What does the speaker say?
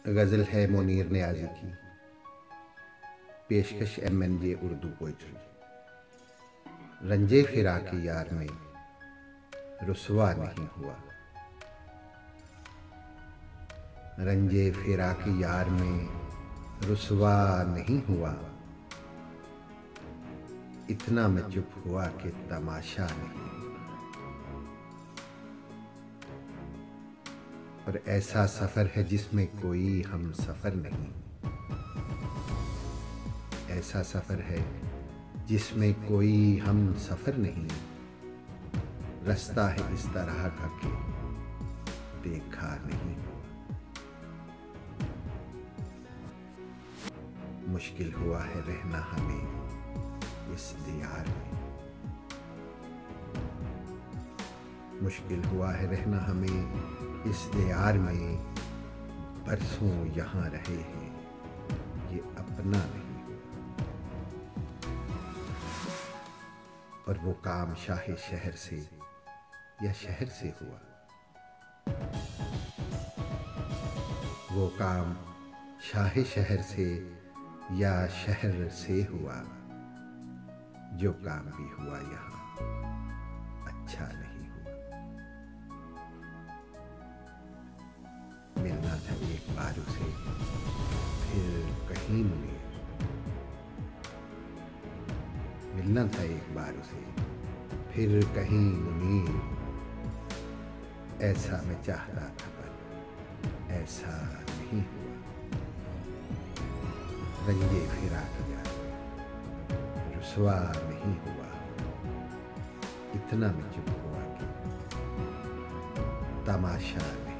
गज़ल है मुनीर नियाज़ी की, पेशकश MNJ उर्दू पोइट्री। रंजे फिरा के यार में रुसवा नहीं हुआ, रंजे फिरा के यार में रुसवा नहीं हुआ। इतना मैं चुप हुआ कि तमाशा नहीं। और ऐसा सफ़र है जिसमें कोई हम सफ़र नहीं, ऐसा सफ़र है जिसमें कोई हम सफ़र नहीं। रास्ता है इस तरह का कि देखा नहीं। मुश्किल हुआ है रहना हमें इस दियार में, मुश्किल हुआ है रहना हमें इस दियार में। बरसों यहाँ रहे हैं ये अपना नहीं। और वो काम शाहे शहर से या शहर से हुआ, वो काम शाहे शहर से या शहर से हुआ। जो काम भी हुआ यहाँ अच्छा नहीं हुआ। मिलना था एक बार उसे फिर कहीं मुनीर, मिलना था एक बार उसे फिर कहीं मुनीर। ऐसा मैं चाहता था पर ऐसा नहीं हुआ। रंजे फिरा के यार रुसवा नहीं हुआ। इतना मैं चुप हुआ कि तमाशा नहीं।